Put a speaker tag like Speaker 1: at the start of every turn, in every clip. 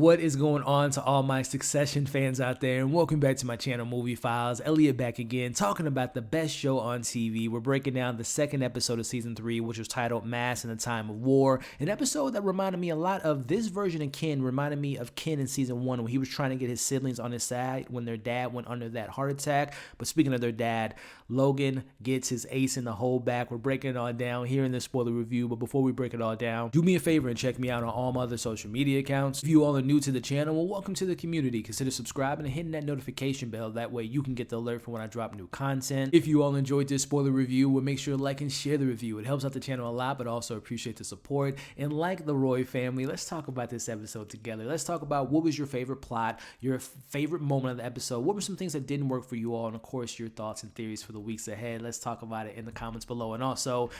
Speaker 1: What is going on to all my Succession fans out there, and welcome back to my channel, Movie Files. Elliot back again, talking about the best show on TV. We're breaking down the second episode of season 3, which was titled Mass in the Time of War, an episode that reminded me a lot of this version of Ken, reminded me of Ken in season 1 when he was trying to get his siblings on his side when their dad went under that heart attack. But speaking of their dad, Logan gets his ace in the hole back. We're breaking it all down here in this spoiler review, but before we break it all down, do me a favor and check me out on all my other social media accounts. If you all are new to the channel, well, welcome to the community. Consider subscribing and hitting that notification bell. That way you can get the alert for when I drop new content. If you all enjoyed this spoiler review, well, make sure to like and share the review. It helps out the channel a lot, but also appreciate the support. And like the Roy family, let's talk about this episode together. Let's talk about what was your favorite plot, your favorite moment of the episode. What were some things that didn't work for you all? And of course, your thoughts and theories for the weeks ahead. Let's talk about it in the comments below. And also,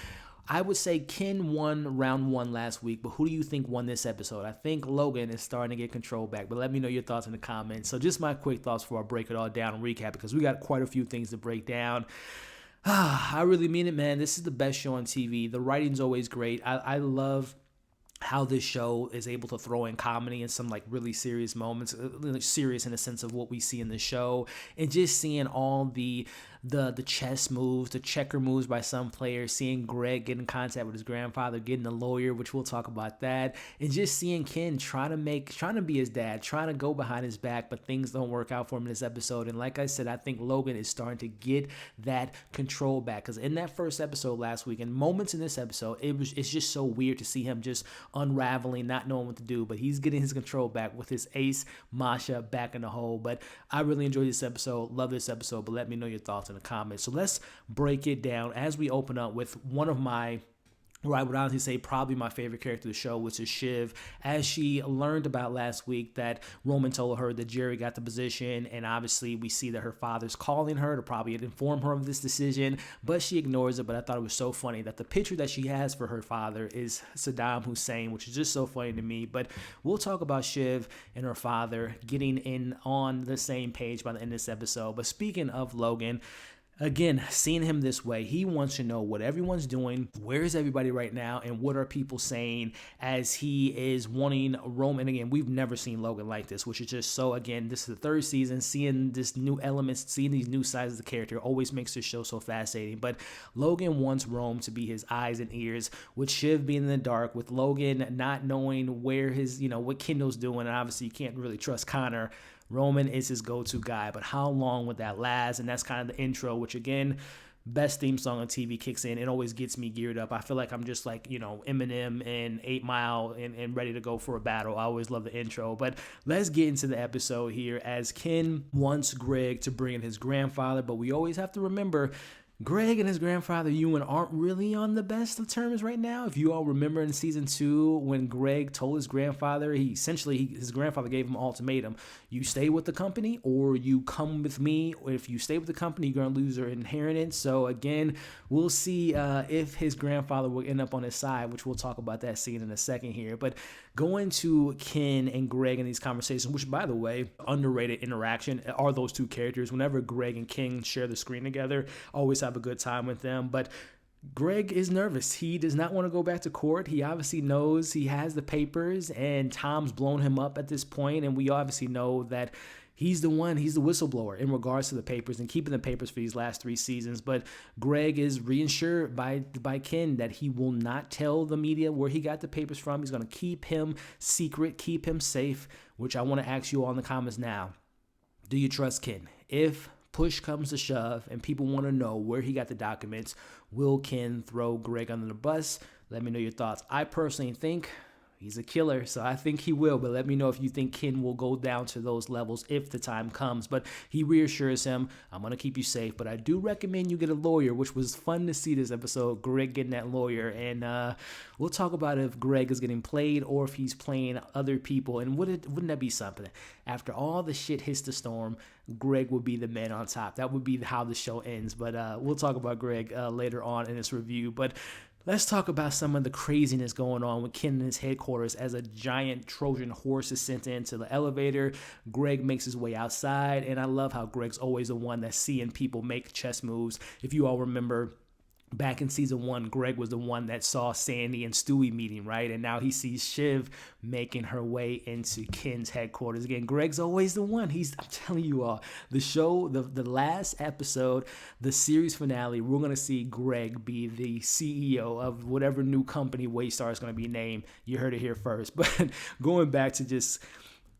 Speaker 1: I would say Ken won round 1 last week, but who do you think won this episode? I think Logan is starting to get control back, but let me know your thoughts in the comments. So just my quick thoughts before I break it all down and recap, because we got quite a few things to break down. I really mean it, man. This is the best show on TV. The writing's always great. I love how this show is able to throw in comedy and some like really serious moments, serious in the sense of what we see in the show, and just seeing all the chess moves, the checker moves by some players, seeing Greg get in contact with his grandfather, getting a lawyer, which we'll talk about that, and just seeing Ken trying to be his dad, trying to go behind his back, but things don't work out for him in this episode. And like I said, I think Logan is starting to get that control back, because in that first episode last week and moments in this episode, it's just so weird to see him just unraveling, not knowing what to do, but he's getting his control back with his ace Masha back in the hole. But I really enjoyed this episode, love this episode, but let me know your thoughts in the comments. So let's break it down as we open up with one of my, or I would honestly say probably my favorite character of the show, which is Shiv, as she learned about last week that Roman told her that Gerri got the position, and obviously we see that her father's calling her to probably inform her of this decision, but she ignores it. But I thought it was so funny that the picture that she has for her father is Saddam Hussein, which is just so funny to me. But we'll talk about Shiv and her father getting in on the same page by the end of this episode. But speaking of Logan, again, seeing him this way, he wants to know what everyone's doing, where is everybody right now, and what are people saying as he is wanting Rome. And again, we've never seen Logan like this, which is just so, again, this is the 3rd season, seeing this new elements, seeing these new sides of the character always makes this show so fascinating. But Logan wants Rome to be his eyes and ears, with Shiv being in the dark, with Logan not knowing where his, what Kendall's doing, and obviously you can't really trust Connor. Roman is his go-to guy, but how long would that last? And that's kind of the intro, which again, best theme song on TV kicks in. It always gets me geared up. I feel like I'm just like, Eminem and 8 Mile and ready to go for a battle. I always love the intro. But let's get into the episode here, as Ken wants Greg to bring in his grandfather, but we always have to remember Greg and his grandfather Ewan aren't really on the best of terms right now. If you all remember in season 2, when Greg told his grandfather, his grandfather gave him an ultimatum: you stay with the company or you come with me. Or if you stay with the company, you're going to lose your inheritance. So again, we'll see if his grandfather will end up on his side, which we'll talk about that scene in a second here. But going to Ken and Greg in these conversations, which by the way, underrated interaction are those two characters. Whenever Greg and Ken share the screen together, always have a good time with them. But Greg is nervous. He does not want to go back to court. He obviously knows he has the papers, and Tom's blown him up at this point, and we obviously know that he's the whistleblower in regards to the papers and keeping the papers for these last 3 seasons. But Greg is reassured by Ken that he will not tell the media where he got the papers from. He's going to keep him secret, keep him safe, which I want to ask you all in the comments now. Do you trust Ken? If push comes to shove and people want to know where he got the documents, will Ken throw Greg under the bus? Let me know your thoughts. I personally think he's a killer, so I think he will, but let me know if you think Ken will go down to those levels if the time comes. But he reassures him, I'm going to keep you safe, but I do recommend you get a lawyer, which was fun to see this episode, Greg getting that lawyer. And we'll talk about if Greg is getting played or if he's playing other people. And wouldn't that be something? After all the shit hits the storm, Greg would be the man on top. That would be how the show ends. But we'll talk about Greg later on in this review. But let's talk about some of the craziness going on with Ken in his headquarters as a giant Trojan horse is sent into the elevator. Greg makes his way outside, and I love how Greg's always the one that's seeing people make chess moves. If you all remember, back in season 1, Greg was the one that saw Sandi and Stewy meeting, right? And now he sees Shiv making her way into Ken's headquarters. Again, Greg's always the one. I'm telling you all, the show, the last episode, the series finale, we're going to see Greg be the CEO of whatever new company Waystar is going to be named. You heard it here first. But going back to just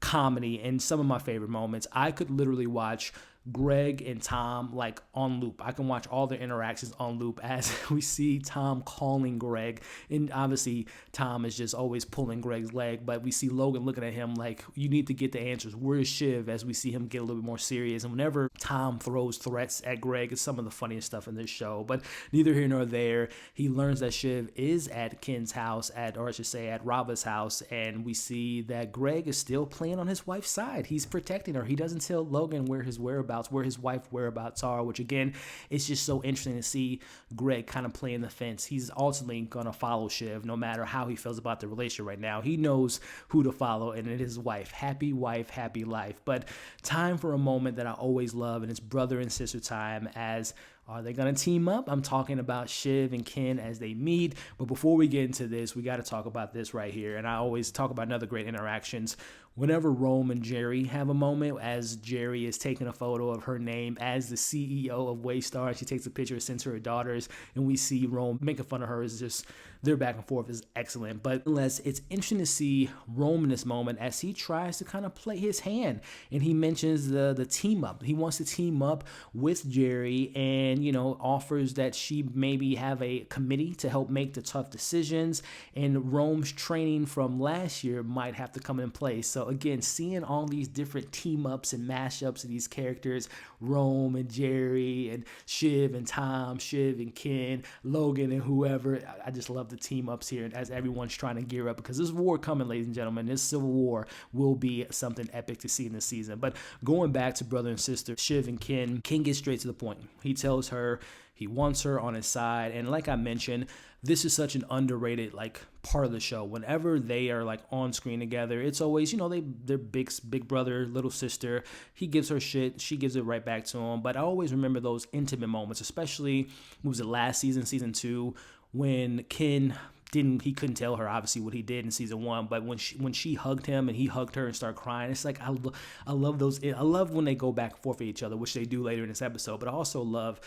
Speaker 1: comedy and some of my favorite moments, I could literally watch Greg and Tom like on loop. I can watch all their interactions on loop as we see Tom calling Greg, and obviously Tom is just always pulling Greg's leg, but we see Logan looking at him like, you need to get the answers. Where's Shiv? As we see him get a little bit more serious, and whenever Tom throws threats at Greg, it's some of the funniest stuff in this show. But neither here nor there, he learns that Shiv is at Ken's house, or I should say at Rava's house, and we see that Greg is still playing on his wife's side. He's protecting her. He doesn't tell Logan where his wife's whereabouts are, which again, it's just so interesting to see Greg kind of playing the fence. He's ultimately gonna follow Shiv no matter how he feels about the relationship right now. He knows who to follow, and it is his wife. Happy wife, happy life. But time for a moment that I always love, and it's brother and sister time. As are they going to team up? I'm talking about Shiv and Ken as they meet. But before we get into this, we got to talk about this right here. And I always talk about another great interactions. Whenever Rome and Gerri have a moment, as Gerri is taking a photo of her name as the CEO of Waystar, she takes a picture, sends her daughters, and we see Rome making fun of her. Is just their back and forth is excellent. But nonetheless, it's interesting to see Rome in this moment as he tries to kind of play his hand, and he mentions the team up. He wants to team up with Gerri, and offers that she maybe have a committee to help make the tough decisions, and Rome's training from last year might have to come in place. So again, seeing all these different team ups and mashups of these characters, Rome and Gerri and Shiv and Tom, Shiv and Ken, Logan and whoever, I just love the team ups here as everyone's trying to gear up, because this war coming, ladies and gentlemen. This civil war will be something epic to see in this season. But going back to brother and sister, Shiv and Ken gets straight to the point. He tells her he wants her on his side, and like I mentioned, this is such an underrated part of the show. Whenever they are on screen together, it's always they're big brother, little sister. He gives her shit, she gives it right back to him. But I always remember those intimate moments, especially was it last season 2, when Ken he couldn't tell her obviously what he did in season 1, but when she hugged him and he hugged her and started crying, it's like I love those. I love when they go back and forth with each other, which they do later in this episode. But I also love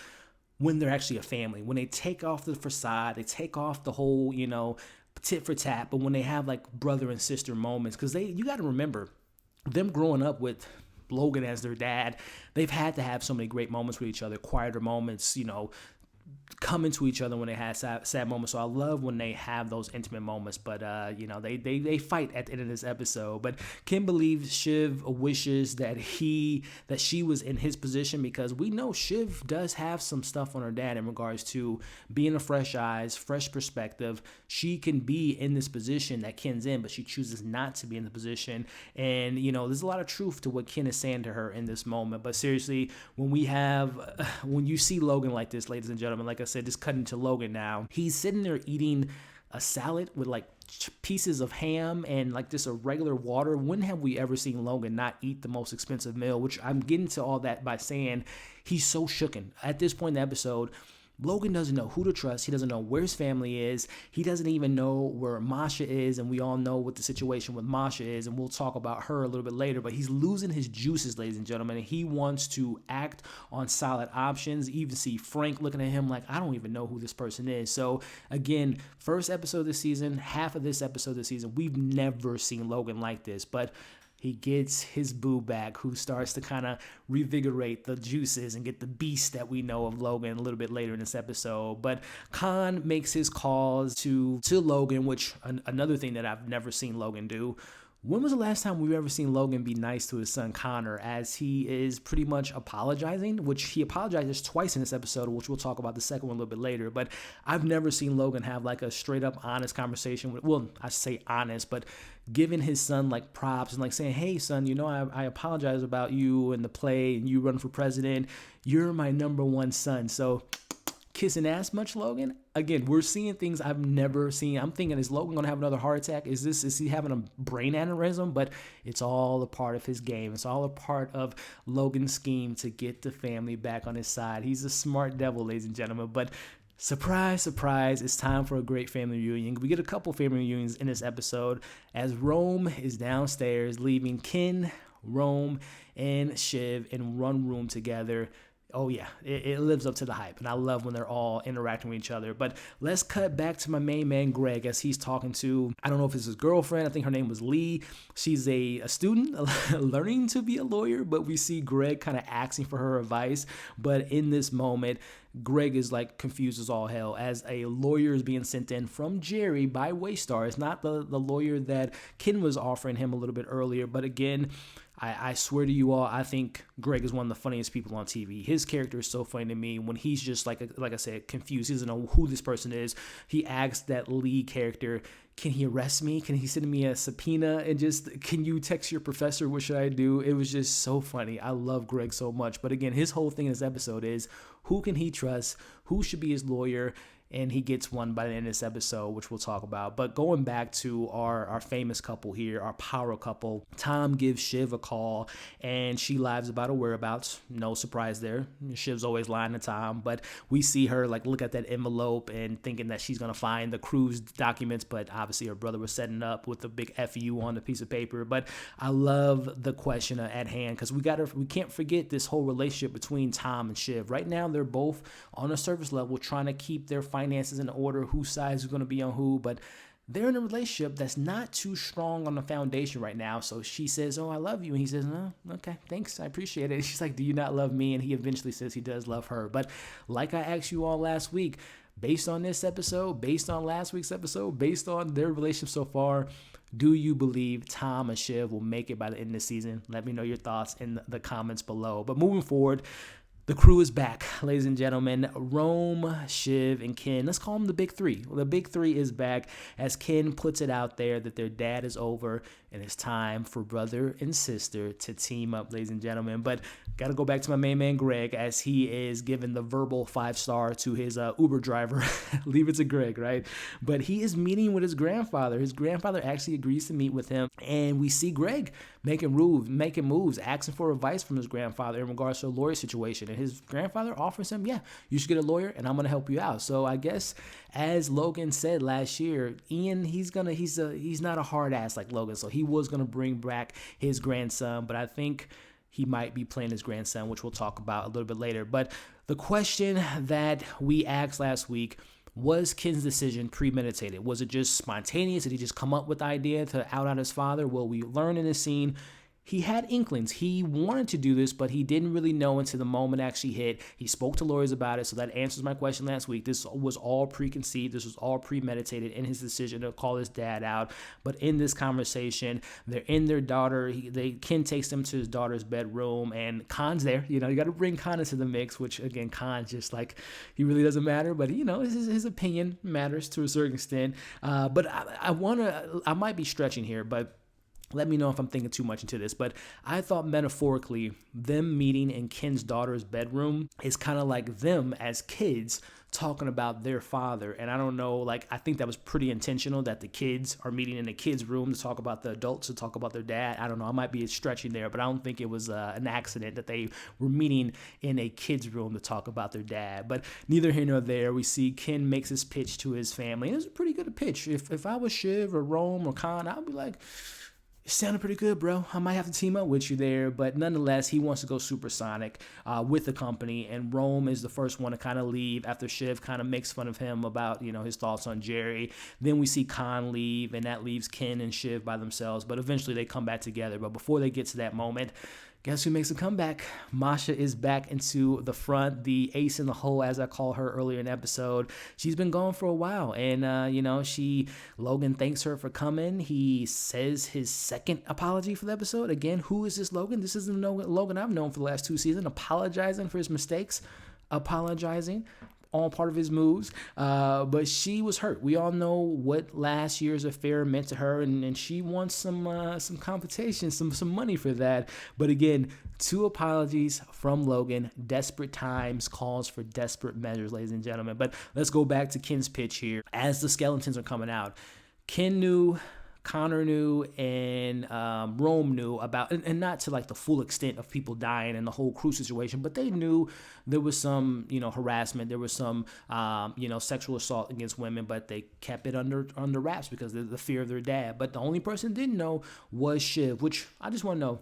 Speaker 1: when they're actually a family, when they take off the facade, they take off the whole tit for tat, but when they have brother and sister moments, because you got to remember them growing up with Logan as their dad, they've had to have so many great moments with each other, quieter moments, coming to each other when they had sad moments. So I love when they have those intimate moments. But they fight at the end of this episode. But Ken believes Shiv wishes that she was in his position, because we know Shiv does have some stuff on her dad in regards to being a fresh eyes, fresh perspective. She can be in this position that Ken's in, but she chooses not to be in the position. And there's a lot of truth to what Ken is saying to her in this moment. But seriously, when you see Logan like this, ladies and gentlemen, like I said, just cutting to Logan now, he's sitting there eating a salad with pieces of ham and just a regular water. When have we ever seen Logan not eat the most expensive meal? Which I'm getting to all that by saying he's so shooken at this point in the episode. Logan doesn't know who to trust. He doesn't know where his family is. He doesn't even know where Masha is, and we all know what the situation with Masha is, and we'll talk about her a little bit later. But he's losing his juices, ladies and gentlemen, and he wants to act on solid options. You even see Frank looking at him like, I don't even know who this person is. So again, first episode of the season, half of this episode of the season, we've never seen Logan like this. But he gets his boo back, who starts to kind of revigorate the juices and get the beast that we know of Logan a little bit later in this episode. But Khan makes his calls to Logan, which another thing that I've never seen Logan do. When was the last time we've ever seen Logan be nice to his son Connor, as he is pretty much apologizing, which he apologizes twice in this episode, which we'll talk about the second one a little bit later. But I've never seen Logan have a straight up honest conversation with, well, I say honest, but giving his son props and saying, hey son, I apologize about you and the play and you run for president. You're my number one son. So kissing ass much, Logan? Again, we're seeing things I've never seen. I'm thinking, is Logan going to have another heart attack? Is he having a brain aneurysm? But it's all a part of his game. It's all a part of Logan's scheme to get the family back on his side. He's a smart devil, ladies and gentlemen. But Surprise, surprise, it's time for a great family reunion. We get a couple family reunions in this episode as Rome is downstairs leaving Ken, Rome, and Shiv in one room together. Oh yeah, it lives up to the hype, and I love when they're all interacting with each other. But let's cut back to my main man Greg as he's talking to, I don't know if it's his girlfriend, I think her name was Lee. She's a student learning to be a lawyer, but we see Greg kind of asking for her advice. But in this moment, Greg is like confused as all hell as a lawyer is being sent in from Gerri by Waystar. It's not the lawyer that Ken was offering him a little bit earlier, but again, I swear to you all, I think Greg is one of the funniest people on TV. His character is so funny to me when he's just like I said, confused. He doesn't know who this person is. He asks that lead character, can he arrest me? Can he send me a subpoena? And just, can you text your professor? What should I do? It was just so funny. I love Greg so much. But again, his whole thing in this episode is who can he trust? Who should be his lawyer? And he gets one by the end of this episode, which we'll talk about. But going back to our famous couple here, our power couple, Tom gives Shiv a call, and she lies about her whereabouts. No surprise there. Shiv's always lying to Tom, but we see her like look at that envelope and thinking that she's going to find the cruise documents, but obviously her brother was setting up with a big FU on the piece of paper. But I love the question at hand because we can't forget this whole relationship between Tom and Shiv. Right now, they're both on a surface level trying to keep their finances in order, whose side is going to be on who, but they're in a relationship that's not too strong on the foundation right now. So she says, oh, I love you. And he says, no, okay, thanks. I appreciate it. And she's like, do you not love me? And he eventually says he does love her. But like I asked you all last week, based on this episode, based on last week's episode, based on their relationship so far, do you believe Tom and Shiv will make it by the end of the season? Let me know your thoughts in the comments below. But moving forward, the crew is back, ladies and gentlemen. Rome, Shiv, and Ken. Let's call them the big three. Well, the big three is back as Ken puts it out there that their dad is over and it's time for brother and sister to team up, ladies and gentlemen. But got to go back to my main man, Greg, as he is giving the verbal 5-star to his Uber driver. Leave it to Greg, right? But he is meeting with his grandfather. His grandfather actually agrees to meet with him. And we see Greg making moves, asking for advice from his grandfather in regards to a lawyer situation. And his grandfather offers him, yeah, you should get a lawyer and I'm going to help you out. So I guess, as Logan said last year, Ian, he's not a hard ass like Logan. So he was going to bring back his grandson, but I think he might be playing his grandson, which we'll talk about a little bit later. But the question that we asked last week, was Ken's decision premeditated? Was it just spontaneous? Did he just come up with the idea to out his father? Well, we learn in this scene he had inklings. He wanted to do this, but he didn't really know until the moment actually hit. He spoke to lawyers about it, so that answers my question last week. This was all preconceived. This was all premeditated in his decision to call his dad out. But in this conversation, they're in their daughter. Ken takes them to his daughter's bedroom, and Khan's there. You got to bring Khan into the mix, which, again, Khan just like, he really doesn't matter. But, his opinion matters to a certain extent. But I might be stretching here, but let me know if I'm thinking too much into this, but I thought metaphorically, them meeting in Ken's daughter's bedroom is kind of like them as kids talking about their father. And I don't know, I think that was pretty intentional that the kids are meeting in the kids' room to talk about the adults, to talk about their dad. I don't know, I might be stretching there, but I don't think it was an accident that they were meeting in a kids' room to talk about their dad. But neither here nor there, we see Ken makes his pitch to his family. And it was a pretty good pitch. If I was Shiv or Rome or Khan, I'd be like, it sounded pretty good, bro. I might have to team up with you there. But nonetheless, he wants to go supersonic with the company. And Rome is the first one to kind of leave after Shiv kind of makes fun of him about, his thoughts on Gerri. Then we see Khan leave, and that leaves Ken and Shiv by themselves. But eventually they come back together. But before they get to that moment, guess who makes a comeback? Masha is back into the front, the ace in the hole, as I call her earlier in the episode. She's been gone for a while, and, Logan thanks her for coming. He says his second apology for the episode. Again, who is this Logan? This isn't the Logan I've known for the last 2 seasons, apologizing for his mistakes, all part of his moves, but she was hurt. We all know what last year's affair meant to her, and she wants some compensation, some money for that. But again, 2 apologies from Logan. Desperate times calls for desperate measures, ladies and gentlemen. But let's go back to Ken's pitch here. As the skeletons are coming out, Ken knew Connor knew and Rome knew about, and not to like the full extent of people dying and the whole crew situation, but they knew there was some, harassment, there was some, sexual assault against women, but they kept it under wraps because of the fear of their dad. But the only person who didn't know was Shiv, which I just want to know.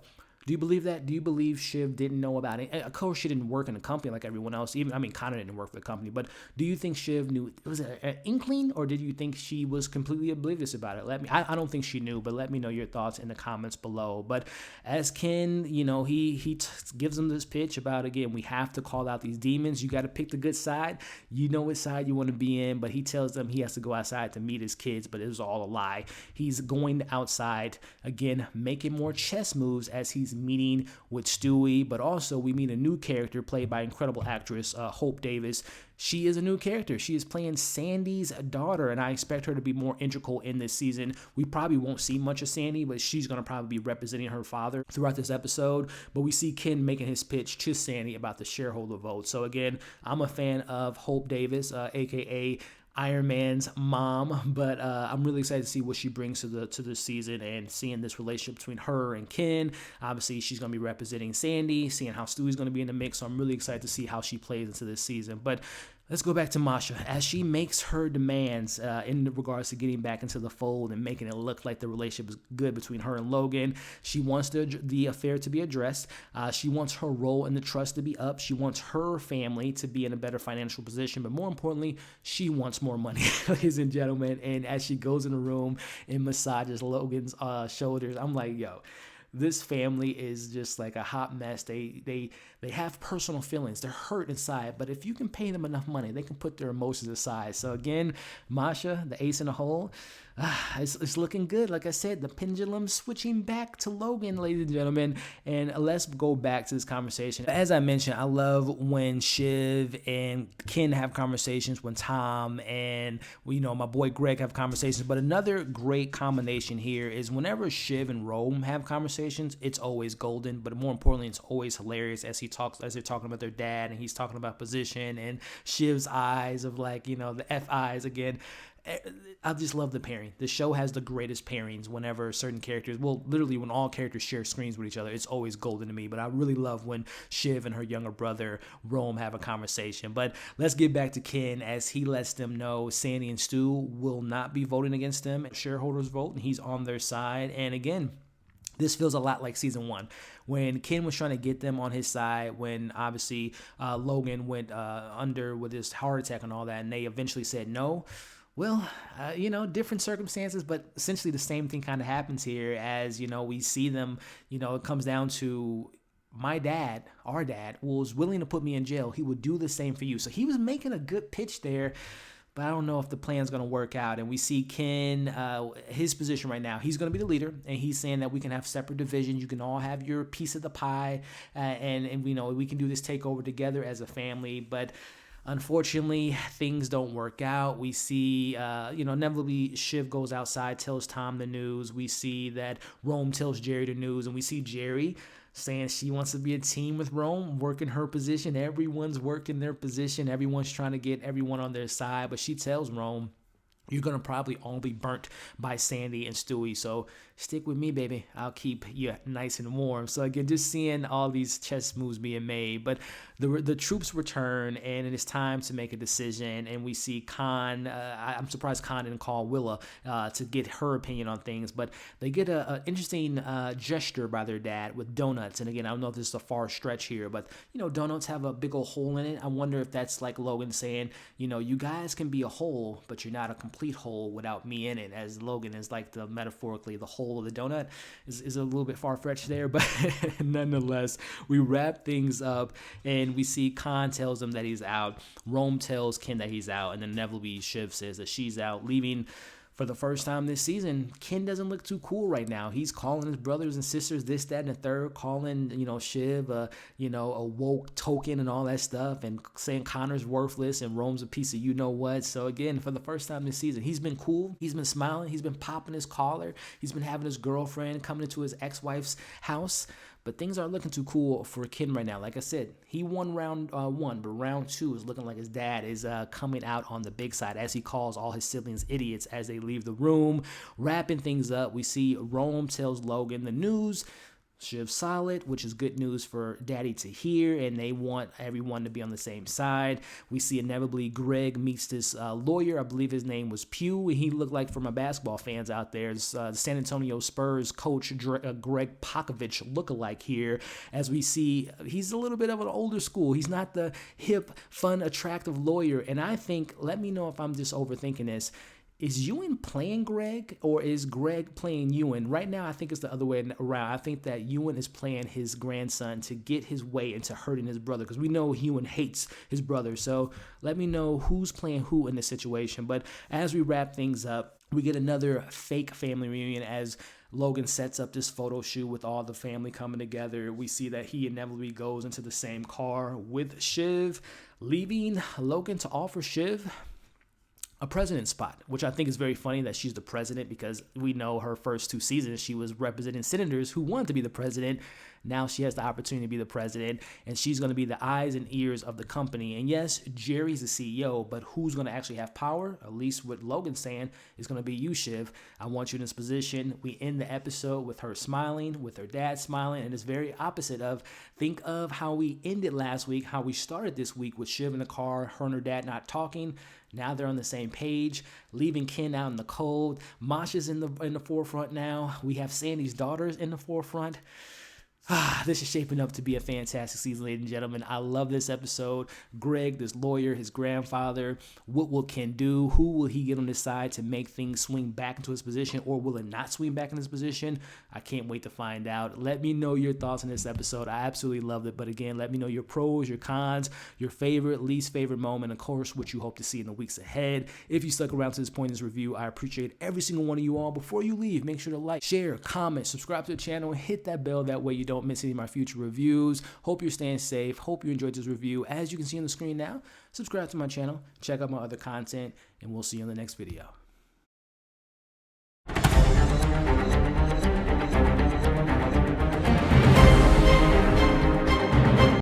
Speaker 1: Do you believe that? Do you believe Shiv didn't know about it? Of course, she didn't work in the company like everyone else. Connor didn't work for the company. But do you think Shiv knew? Was it an inkling, or did you think she was completely oblivious about it? I don't think she knew, but let me know your thoughts in the comments below. But as Ken, he gives him this pitch about, again, we have to call out these demons. You got to pick the good side. You know which side you want to be in. But he tells them he has to go outside to meet his kids, but it was all a lie. He's going outside, again, making more chess moves as he's meeting with Stewy, but also we meet a new character played by incredible actress Hope Davis. She is a new character. She is playing Sandi's daughter, and I expect her to be more integral in this season. We probably won't see much of Sandi, but she's going to probably be representing her father throughout this episode. But we see Ken making his pitch to Sandi about the shareholder vote. So again, I'm a fan of Hope Davis, aka Iron Man's mom, but I'm really excited to see what she brings to the season and seeing this relationship between her and Ken. Obviously, she's going to be representing Sandi, seeing how Stewy's going to be in the mix, so I'm really excited to see how she plays into this season. But let's go back to Masha as she makes her demands in regards to getting back into the fold and making it look like the relationship is good between her and Logan. She wants the affair to be addressed. She wants her role in the trust to be up. She wants her family to be in a better financial position. But more importantly, she wants more money, ladies and gentlemen. And as she goes in the room and massages Logan's shoulders, I'm like, yo, this family is just like a hot mess. They have personal feelings. They're hurt inside, but if you can pay them enough money, they can put their emotions aside. So again, Masha, the ace in the hole, it's looking good. Like I said, the pendulum switching back to Logan, ladies and gentlemen. And let's go back to this conversation. As I mentioned, I love when Shiv and Ken have conversations, when Tom and my boy Greg have conversations. But another great combination here is whenever Shiv and Rome have conversations, it's always golden. But more importantly, it's always hilarious as they're talking about their dad and he's talking about position and Shiv's eyes of the F eyes again. I just love the pairing. The show has the greatest pairings whenever certain characters, literally when all characters share screens with each other, it's always golden to me. But I really love when Shiv and her younger brother Rome have a conversation. But let's get back to Ken as he lets them know Sandi and Stu will not be voting against them. Shareholders vote and he's on their side. And again, this feels a lot like season 1 when Ken was trying to get them on his side, when obviously Logan went under with his heart attack and all that, and they eventually said no. Well, different circumstances, but essentially the same thing kind of happens here as, we see them, it comes down to my dad, our dad, was willing to put me in jail. He would do the same for you. So he was making a good pitch there, but I don't know if the plan's going to work out. And we see Ken, his position right now, he's going to be the leader, and he's saying that we can have separate divisions. You can all have your piece of the pie, and we can do this takeover together as a family. But unfortunately, things don't work out. We see, inevitably Shiv goes outside, tells Tom the news. We see that Rome tells Gerri the news, and we see Gerri saying she wants to be a team with Rome, working her position. Everyone's working their position. Everyone's trying to get everyone on their side, but she tells Rome, you're going to probably all be burnt by Sandi and Stewy. So stick with me, baby. I'll keep you nice and warm. So again, just seeing all these chess moves being made. But the troops return, and it is time to make a decision. And we see Khan. I'm surprised Khan didn't call Willa to get her opinion on things. But they get an interesting gesture by their dad with donuts. And again, I don't know if this is a far stretch here, but, donuts have a big old hole in it. I wonder if that's like Logan saying, you guys can be a whole, but you're not a complete whole without me in it, as Logan is like metaphorically the whole of the donut is a little bit far-fetched there, but nonetheless, we wrap things up and we see Khan tells him that he's out. Rome tells Ken that he's out, and then inevitably Shiv says that she's out, leaving. For the first time this season, Ken doesn't look too cool right now. He's calling his brothers and sisters this, that, and the third, calling, Shiv, a woke token and all that stuff, and saying Connor's worthless and Rome's a piece of you-know-what. So again, for the first time this season, he's been cool. He's been smiling. He's been popping his collar. He's been having his girlfriend coming into his ex-wife's house. But things aren't looking too cool for Ken right now. Like I said, he won round 1, but round 2 is looking like his dad is coming out on the big side, as he calls all his siblings idiots as they leave the room. Wrapping things up, we see Rome tells Logan the news. Shiv's solid, which is good news for Daddy to hear, and they want everyone to be on the same side. We see inevitably Greg meets this lawyer. I believe his name was Pugh. He looked like, for my basketball fans out there, the San Antonio Spurs coach Greg Popovich lookalike here, as we see he's a little bit of an older school. He's not the hip, fun, attractive lawyer, and I think, let me know if I'm just overthinking this, is Ewan playing Greg, or is Greg playing Ewan? Right now, I think it's the other way around. I think that Ewan is playing his grandson to get his way into hurting his brother, because we know Ewan hates his brother. So let me know who's playing who in this situation. But as we wrap things up, we get another fake family reunion as Logan sets up this photo shoot with all the family coming together. We see that he inevitably goes into the same car with Shiv, leaving Logan to offer Shiv a president spot, which I think is very funny that she's the president, because we know her first 2 seasons she was representing senators who wanted to be the president. Now she has the opportunity to be the president, and she's going to be the eyes and ears of the company. And yes, Gerri's the CEO, but who's going to actually have power? At least what Logan's saying is going to be you, Shiv. I want you in this position. We end the episode with her smiling, with her dad smiling, and it's very opposite of, think of how we ended last week, how we started this week with Shiv in the car, her and her dad not talking. Now they're on the same page, leaving Ken out in the cold. Masha's in the forefront now. We have Sandi's daughters in the forefront. This is shaping up to be a fantastic season, ladies and gentlemen. I love this episode. Greg, this lawyer, his grandfather, what will Ken do? Who will he get on his side to make things swing back into his position, or will it not swing back in his position? I can't wait to find out. Let me know your thoughts on this episode. I absolutely loved it. But again, let me know your pros, your cons, your favorite, least favorite moment, of course, what you hope to see in the weeks ahead. If you stuck around to this point in this review, I appreciate every single one of you all. Before you leave, make sure to like, share, comment, subscribe to the channel, and hit that bell. That way you don't miss any of my future reviews. Hope you're staying safe. Hope you enjoyed this review. As you can see on the screen now, subscribe to my channel, check out my other content, and we'll see you in the next video.